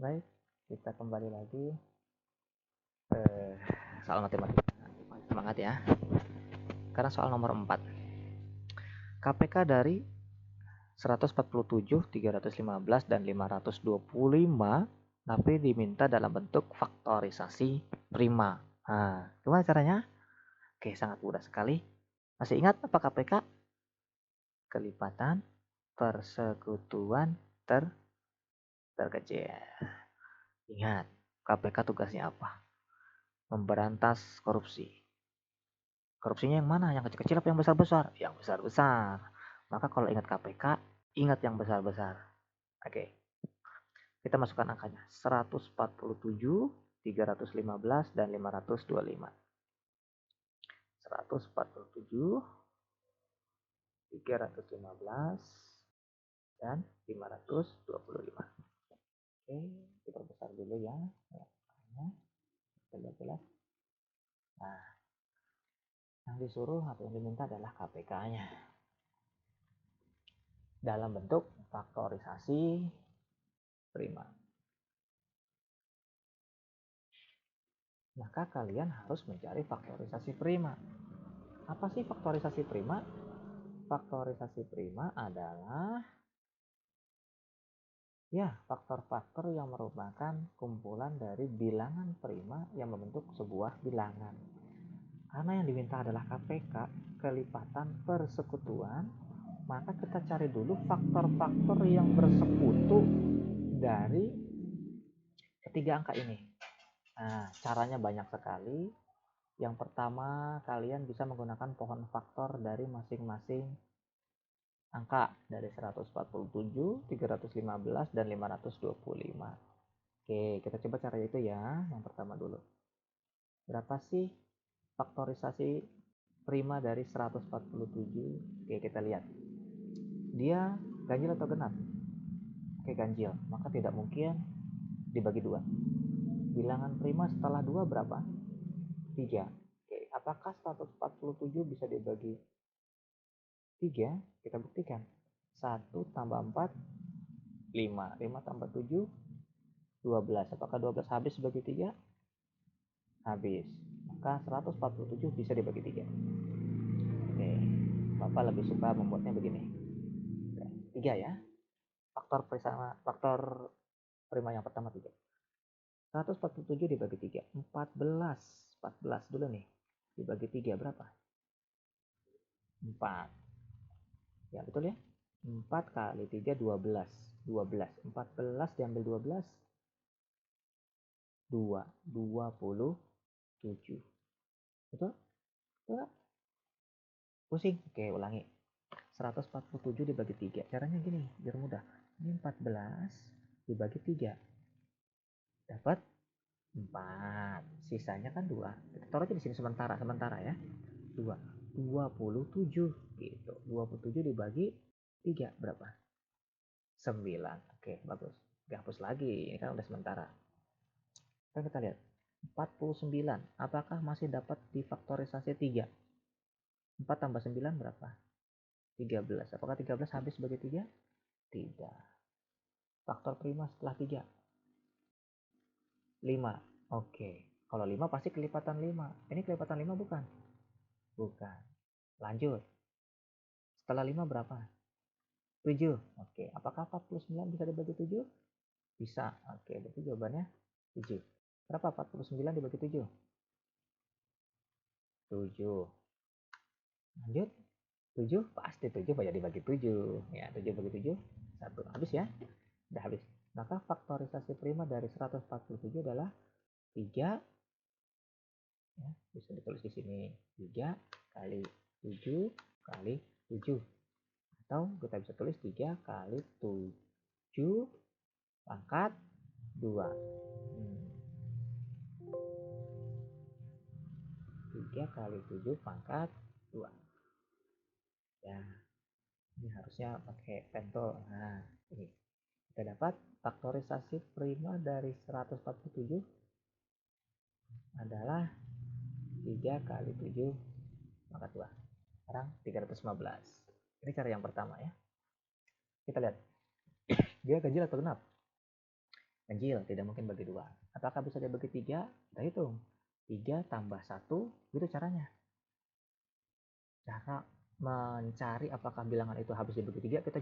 Baik, kita kembali lagi soal matematika. Semangat ya. Sekarang soal nomor 4. KPK dari 147, 315, dan 525 tapi diminta dalam bentuk faktorisasi prima. Nah, gimana caranya? Oke, sangat mudah sekali. Masih ingat apa KPK? Kelipatan persekutuan terkecil. Ingat, KPK tugasnya apa? Memberantas korupsi. Korupsinya yang mana? Yang kecil-kecil apa yang besar-besar? Yang besar-besar. Maka kalau ingat KPK, ingat yang besar-besar. Oke, kita masukkan angkanya. 147, 315, dan 525. 147, 315, dan 525. Oke, kita besar dulu ya. Kita lihat jelas. Nah, yang disuruh atau yang diminta adalah KPK-nya. Dalam bentuk faktorisasi prima. Maka kalian harus mencari faktorisasi prima. Apa sih faktorisasi prima? Faktorisasi prima adalah faktor-faktor yang merupakan kumpulan dari bilangan prima yang membentuk sebuah bilangan. Karena yang diminta adalah KPK, kelipatan persekutuan, maka kita cari dulu faktor-faktor yang bersekutu dari ketiga angka ini. Nah, caranya banyak sekali. Yang pertama, kalian bisa menggunakan pohon faktor dari masing-masing angka dari 147, 315, dan 525. Oke, kita coba cara itu ya. Yang pertama dulu. Berapa sih faktorisasi prima dari 147? Oke, kita lihat. Dia ganjil atau genap? Oke, ganjil. Maka tidak mungkin dibagi 2. Bilangan prima setelah 2 berapa? 3. Oke, apakah 147 bisa dibagi 3? Kita buktikan. 1 tambah 4, 5. 5 tambah 7, 12. Apakah 12 habis bagi 3? Habis. Maka 147 bisa dibagi 3. Oke, Bapak lebih suka membuatnya begini. 3 ya. Faktor prima yang pertama 3. 147 dibagi 3. 14. 14 dulu nih. Dibagi 3 berapa? 4. Ya, betul ya? 4 kali 3, 12. 12. 14 diambil 12. 2. 27. Betul? Betul? Pusing? Oke, ulangi. 147 dibagi 3. Caranya gini, biar mudah. Ini 14 dibagi 3. Dapat 4. Sisanya kan 2. Kita taruh aja di sini sementara ya. 2. 27 gitu. 27 dibagi 3 berapa? 9. Oke, bagus. Gak hapus lagi. Ini kan udah sementara. Sekarang kita lihat. 49. Apakah masih dapat difaktorisasi 3? 4 tambah 9 berapa? 13. Apakah 13 habis bagi 3? Tidak. Faktor prima setelah 3. 5. Oke. Kalau 5 pasti kelipatan 5. Ini kelipatan 5 bukan? Bukan. Lanjut. Setelah 5 berapa? 7. Oke. Apakah 49 bisa dibagi 7? Bisa. Oke. Berarti jawabannya 7. Berapa 49 dibagi 7? 7. Lanjut. 7. Pasti 7 banyak dibagi 7. Ya, 7 bagi 7. 1. Habis ya? Udah habis. Maka faktorisasi prima dari 147 adalah 3. Ya, bisa ditulis di sini. 3 kali 7 kali 7. Atau kita bisa tulis 3 kali 7 pangkat 2. 3 kali 7 pangkat 2. Ya, ini harusnya pakai pentol. Nah, ini. Kita dapat faktorisasi prima dari 147 adalah 3 kali 7 pangkat 2. Sekarang 315. Ini cara yang pertama ya. Kita lihat. Dia ganjil atau genap? Ganjil, tidak mungkin bagi 2. Apakah bisa dibagi 3? Kita hitung. 3 tambah 1, itu caranya. Cara mencari apakah bilangan itu habis dibagi 3, kita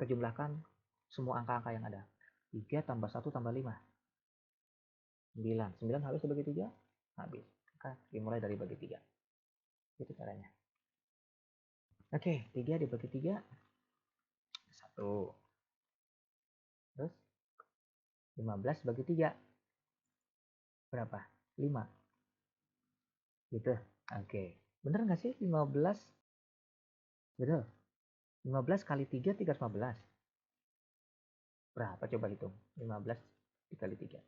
jumlahkan semua angka-angka yang ada. 3 tambah 1 tambah 5. 9. 9 habis dibagi 3? Habis. Maka dimulai dari bagi 3. Itu caranya. Oke, 3 dibagi 3, 1. Terus 15 bagi 3. Berapa? 5. Gitu. Oke. Bener nggak sih 15? Betul. 15 kali 3, 315. Berapa coba hitung? 15 dikali 3.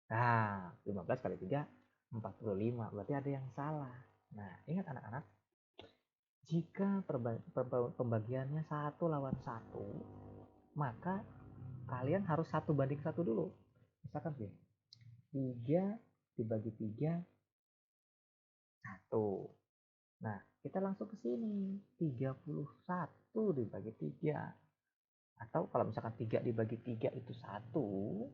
Nah, 15 kali 3, 45. Berarti ada yang salah. Nah, ingat anak-anak, jika pembagiannya 1 lawan 1, maka kalian harus 1 banding 1 dulu. Misalkan sih, 3 dibagi 3, 1. Nah, kita langsung ke sini. 31 dibagi 3. Atau kalau misalkan 3 dibagi 3 itu 1,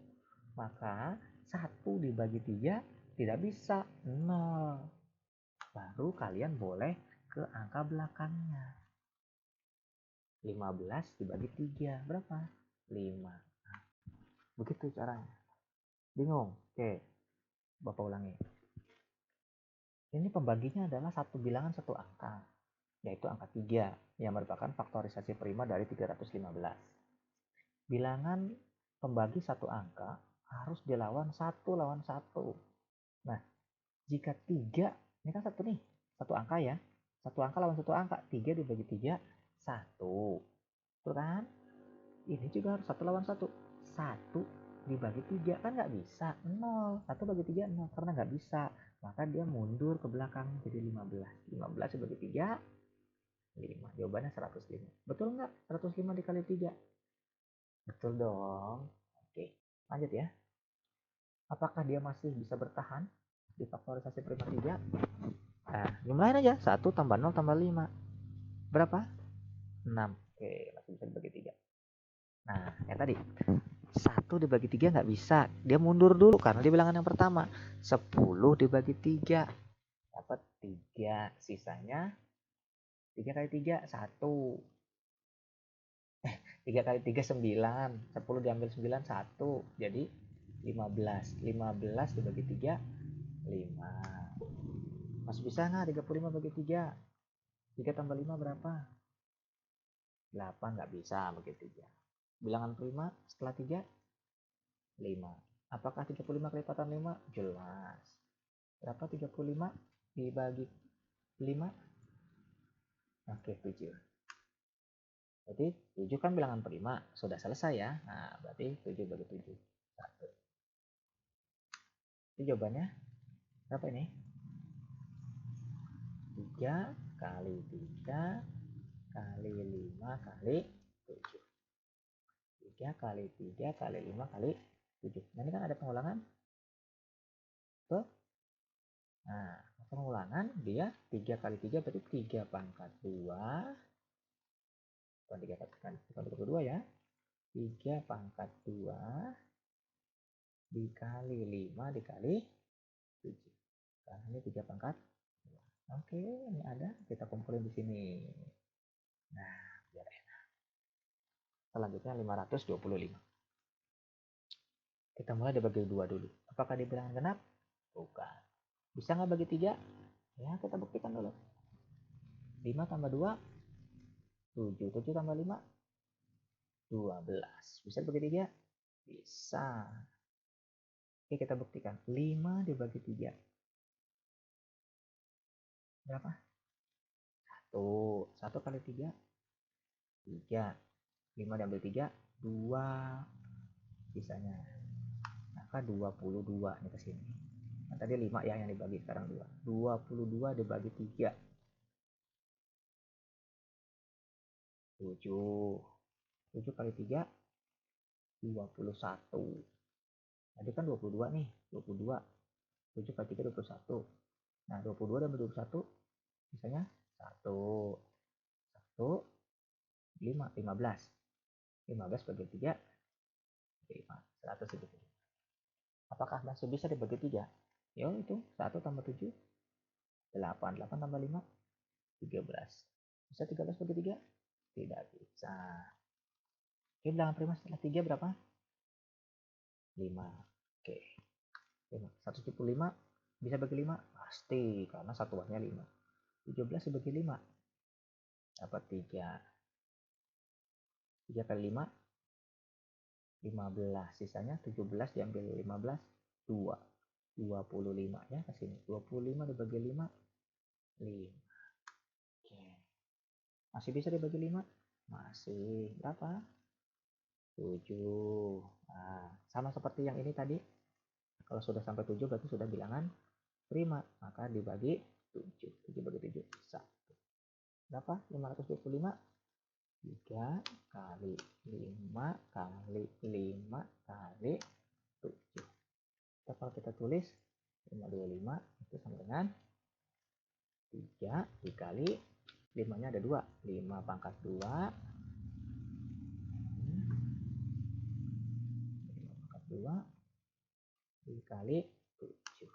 maka 1 dibagi 3 tidak bisa, 0. Baru kalian boleh ke angka belakangnya. 15 dibagi 3, berapa? 5. Nah, begitu caranya. Bingung? Oke, Bapak ulangi. Ini pembaginya adalah satu bilangan satu angka, yaitu angka 3, yang merupakan faktorisasi prima dari 315. Bilangan pembagi satu angka harus dilawan 1 lawan 1. Nah, jika 3, ini kan satu nih, satu angka ya. Satu angka lawan satu angka, 3 dibagi 3, 1. Betul kan? Ini juga harus 1 lawan 1. 1 dibagi 3, kan nggak bisa, 0. 1 bagi 3, 0. Karena nggak bisa, maka dia mundur ke belakang jadi 15. 15 dibagi 3, 5. Jawabannya 105. Betul nggak? 105 dikali 3. Betul dong. Oke, lanjut ya. Apakah dia masih bisa bertahan di faktorisasi prima 3? Nah, jumlahin aja. 1 tambah 0 tambah 5. Berapa? 6. Oke, masih bisa dibagi 3. Nah, yang tadi. 1 dibagi 3 nggak bisa. Dia mundur dulu karena dia bilangan yang pertama. 10 dibagi 3. Dapat 3. Sisanya 3 kali 3, 1. 3 kali 3, 9. 10 diambil 9, 1. Jadi 15. 15 dibagi 3, 5. Masih bisa nggak 35 bagi 3? 3 tambah 5 berapa? 8. Nggak bisa bagi 3. Bilangan prima setelah 3, 5. Apakah 35 kelipatan 5? Jelas. Berapa 35 dibagi 5? Oke, 7. Berarti 7 kan bilangan prima. Sudah selesai ya. Nah, berarti 7 bagi 7. 1. Ini jawabannya berapa ini? 3 kali 3 kali 5 kali 7. 3 kali 3 kali 5 kali 7. Nah, ini kan ada pengulangan. Tuh. Nah, pengulangan dia 3 kali 3 berarti 3 pangkat 2. Bukan 3 pangkat 2 ya. 3 pangkat 2 dikali 5 dikali 7. Karena ini 3 pangkat 2. Oke, ini ada. Kita kumpulin di sini. Nah, biar enak. Selanjutnya 525. Kita mulai dari bagi 2 dulu. Apakah di bilangan genap? Bukan. Bisa nggak bagi 3? Ya, kita buktikan dulu. 5 tambah 2, 7. 7 tambah 5, 12. Bisa bagi 3? Bisa. Oke, kita buktikan. 5 dibagi 3. Berapa? 1. 1 kali 3, 3. 5 diambil 3, 2. Sisanya. Maka 22 nih ke sini. Nah, tadi 5 ya yang dibagi, sekarang 2. 22 dibagi 3. 7. 7 kali 3, 21. Tadi kan 22 nih, 22. 7 kali 3, 21. Nah, 22 dan 21, misalnya 1. 1, 5, 15. 15 bagi 3, 5. 100 segitu. Apakah masih bisa dibagi 3? Yo, itu 1 tambah 7, 8. 8 tambah 5, 13. Bisa 13 bagi 3? Tidak bisa. Oke, bilangan prima setelah 3 berapa? 5. Oke. 5. 175 bisa bagi 5? Pasti, karena satuannya 5. 17 dibagi 5 dapat 3. 3 kali 5, 15. Sisanya 17 diambil 15, 2. 25 ya ke sini. 25 dibagi 5, 5. Oke. Masih bisa dibagi 5? Masih. Berapa? 7. Nah, sama seperti yang ini tadi. Kalau sudah sampai 7 berarti sudah bilangan prima. Maka dibagi 7. 7 bagi 7, 1. Berapa? 525. 3 kali 5 kali 5 kali 7. Kalau kita tulis 525 itu sama dengan 3 dikali 5 nya ada 2. 5 pangkat 2. 5 pangkat 2 dikali 7.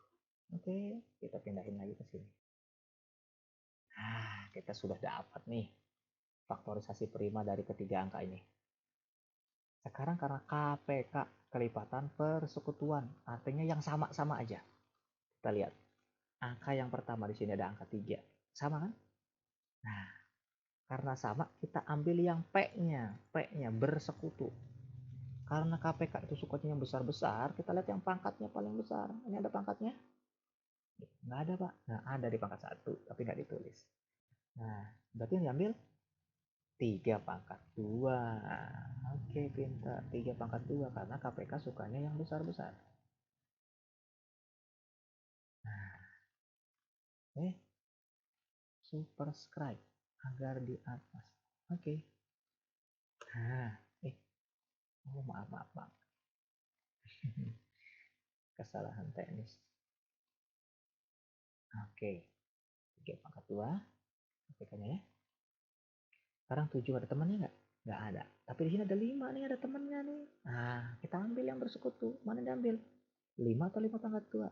Oke, kita pindahin lagi ke sini. Nah, kita sudah dapat nih faktorisasi prima dari ketiga angka ini. Sekarang karena KPK kelipatan persekutuan, artinya yang sama-sama aja. Kita lihat. Angka yang pertama di sini ada angka 3. Sama kan? Nah, karena sama kita ambil yang P-nya. P-nya bersekutu. Karena KPK itu sukanya yang besar-besar, kita lihat yang pangkatnya paling besar. Ini ada pangkatnya? Nggak ada, Pak. Nah, ada di pangkat 1, tapi nggak ditulis. Nah, berarti yang diambil 3 pangkat 2. Oke, pintar. 3 pangkat 2 karena KPK sukanya yang besar-besar. Nah, superscribe agar di atas. Oke. Nah, maaf. Kesalahan teknis. Oke. 3 pangkat 2. KPK-nya ya. Sekarang 7 ada temannya nggak? Nggak ada. Tapi di sini ada 5 nih, ada temannya nih. Nah, kita ambil yang bersekutu. Mana diambil? 5 atau 5 pangkat 2?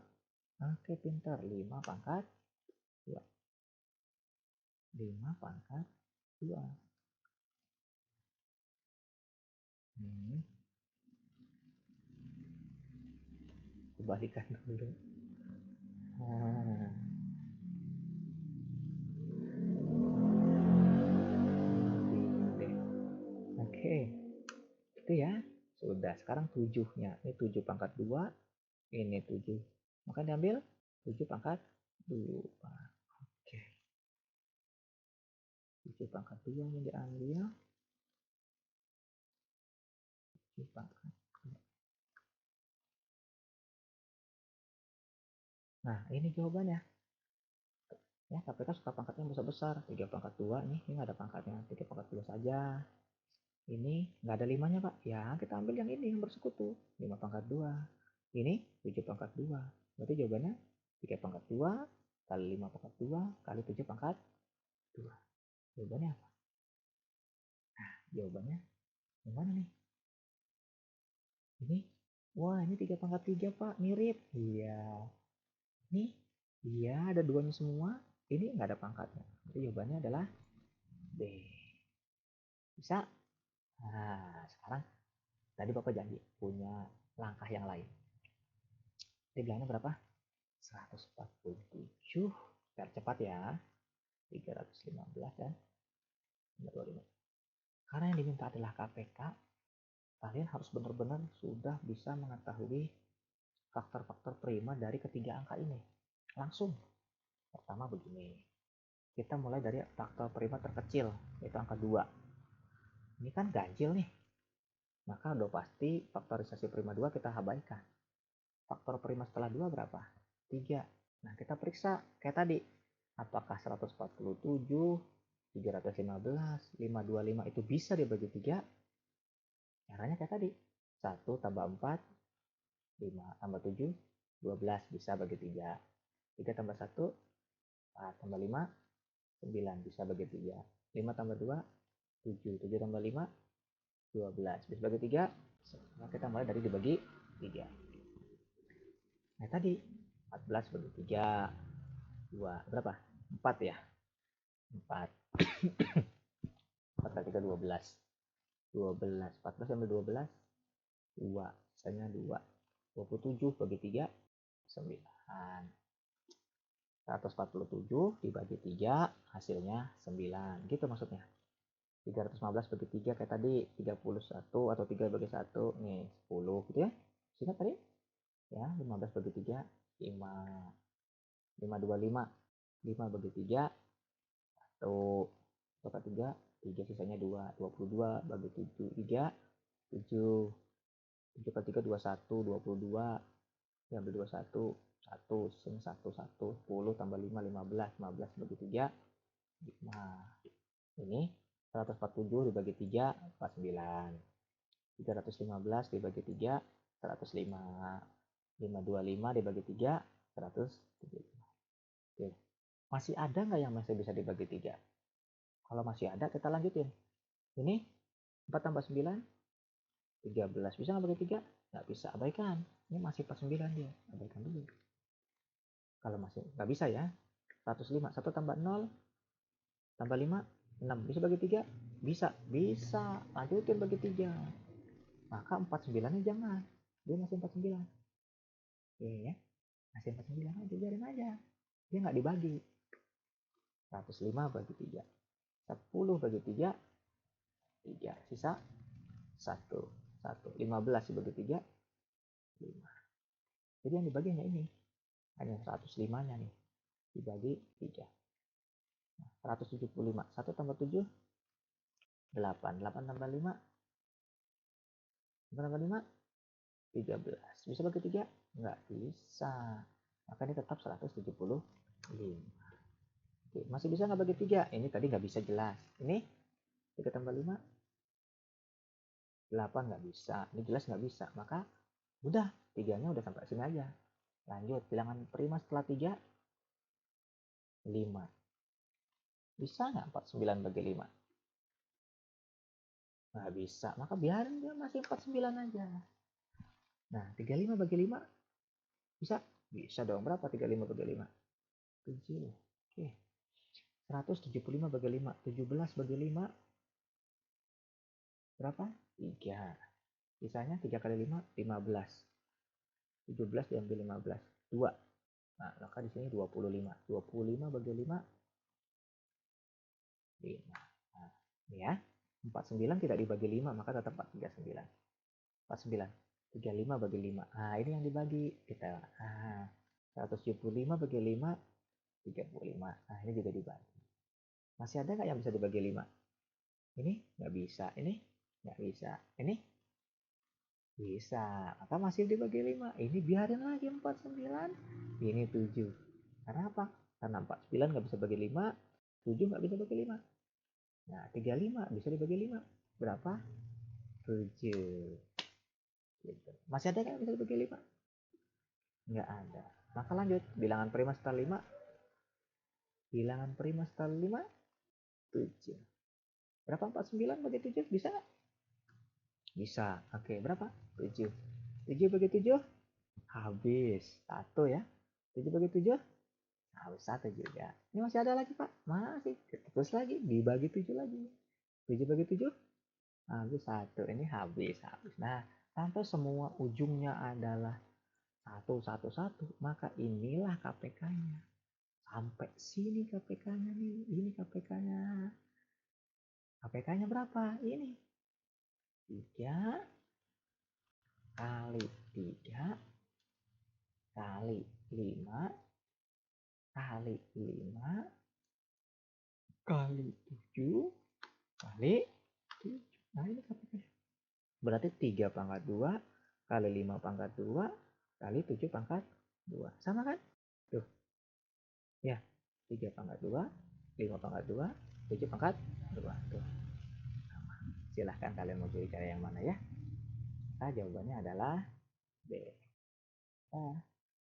Oke, pintar. 5 pangkat 2. 5 pangkat 2. Kebalikan dulu. Nah. Oke. Itu ya. Sudah. Sekarang 7-nya. Ini 7 pangkat 2. Ini 7. Maka diambil 7 pangkat 2. Oke. 7 pangkat 2 yang diambil. 7 pangkat 2. Nah, ini jawabannya. Ya, KPK suka pangkatnya besar-besar. 3 pangkat 2 nih, ini nggak ada pangkatnya. 3 pangkat 2 saja. Ini nggak ada 5-nya, Pak. Ya, kita ambil yang ini yang bersekutu. 5 pangkat 2. Ini 7 pangkat 2. Berarti jawabannya 3 pangkat 2 kali 5 pangkat 2 kali 7 pangkat 2. Jawabannya apa? Nah, jawabannya gimana nih? Ini, wah ini 3 pangkat 3, Pak. Mirip. Iya. Nih, iya ada duanya semua. Ini nggak ada pangkatnya. Jadi jawabannya adalah B. Bisa? Nah, sekarang tadi Bapak janji punya langkah yang lain. Dibilangnya berapa? 147. Biar cepat ya. 315 dan 25. Karena yang diminta adalah KPK, kalian harus benar-benar sudah bisa mengetahui faktor-faktor prima dari ketiga angka ini. Langsung. Pertama begini. Kita mulai dari faktor prima terkecil, yaitu angka 2. Ini kan ganjil nih. Maka udah pasti faktorisasi prima 2 kita abaikan. Faktor prima setelah 2 berapa? 3. Nah, kita periksa kayak tadi. Apakah 147, 315, 525 itu bisa dibagi 3? Caranya kayak tadi. 1 tambah 4, 5 tambah 7, 12 bisa bagi 3. 3 tambah 1, 4 tambah 5, 9 bisa bagi 3. 5 tambah 2, 7. 7 tambah 5, 12. Bisa bagi 3, Nah, kita mulai dari dibagi 3. Nah, tadi 14 bagi 3, 2, berapa? 4 ya? 4. 4 kali 3, 12. 12. 14 sampai 12, 2. Sisanya 2. 27 bagi 3, 9. 147 dibagi 3, hasilnya 9. Gitu maksudnya. 315 bagi 3 kayak tadi, 31 atau 3 bagi 1, nih 10 gitu ya. Sini tadi? Ya, 15 bagi 3, 5. 525. 5 bagi 3, 1. 3, 3 sisanya 2. 22 bagi 7, 3, 7. 7 kali 3, 21, 22. Diambil 21, 1. Sini 1, 1. 10 tambah 5, 15. 15 bagi 3, 5. Ini 147 dibagi 3, 49. 315 dibagi 3, 105. 525 dibagi 3, 175. Oke. Masih ada nggak yang masih bisa dibagi 3? Kalau masih ada, kita lanjutin. Ini 4 tambah 9, 13. Bisa nggak bagi 3? Nggak bisa, abaikan. Ini masih 49 dia, abaikan dulu. Kalau masih nggak bisa ya, 105. 1 tambah 0, tambah 5, 6. Bisa bagi 3? Bisa. Bisa. Lanjutin bagi 3. Maka 49-nya jangan. Dia masih 49. Oke ya. Masih 49 aja, biarin aja. Dia nggak dibagi. 105 bagi 3. 10 bagi 3, 3. Sisa 1. 1. 15 dibagi 3, 5. Jadi yang dibagi hanya ini. Hanya 105-nya nih. Dibagi 3. 175. 1 tambah 7, 8. 8 tambah 5, 8 tambah 5, 13. Bisa bagi 3? Nggak bisa. Maka ini tetap 175. Oke, masih bisa nggak bagi 3? Ini tadi nggak bisa jelas. Ini 3 tambah 5, 8 nggak bisa. Ini jelas nggak bisa. Maka udah, 3-nya udah sampai sini aja. Lanjut, bilangan prima setelah 3, 5. Bisa nggak 49 bagi 5? Nggak bisa. Maka biarin dia masih 49 aja. Nah, 35 bagi 5 bisa? Bisa dong. Berapa 35 bagi 5? 7. Oke. 175 bagi 5. 17 bagi 5. Berapa? 3. Sisanya 3 kali 5, 15. 17 diambil 15. 2. Nah, maka di sini 25. 25 bagi 5, 5. Nah, ini ya. 49 tidak dibagi 5, maka tetap 39. 49. 35 bagi 5. Nah, ini yang dibagi. Kita, 175 bagi 5, 35. Nah, ini juga dibagi. Masih ada nggak yang bisa dibagi 5? Ini nggak bisa. Ini nggak bisa. Ini bisa. Maka masih dibagi 5. Ini biarin lagi 49. Ini 7. Karena apa? Karena 49 nggak bisa bagi 5. 7 nggak bisa bagi 5. Nah, 35 bisa dibagi 5. Berapa? 7. Gitu. Masih ada nggak yang bisa dibagi 5? Nggak ada. Maka lanjut. Bilangan prima setelah 5. Bilangan prima setelah 5, 7. Berapa 49 bagi 7? Bisa nggak? Bisa. Oke, berapa? 7. 7 bagi 7? Habis. 1 ya. 7 bagi 7? Habis 1 juga. Ini masih ada lagi, Pak? Masih. Terus lagi. Dibagi 7 lagi. 7 bagi 7? Habis 1. Ini habis. Habis. Nah, sampai semua ujungnya adalah 1, 1, 1. Maka inilah KPK-nya. Sampai sini KPK-nya nih. Ini KPK-nya. KPK-nya berapa? Ini. 3 kali 3 kali 5 kali 5 kali 7 kali 7. Nah, ini KPK. Berarti 3 pangkat 2 kali 5 pangkat 2 kali 7 pangkat 2. Sama kan? Tuh. Ya. 3 pangkat 2, 5 pangkat 2, 7 pangkat 2. Tuh. Sama. Silahkan kalian mau cari cara yang mana ya. Nah, jawabannya adalah B. Nah.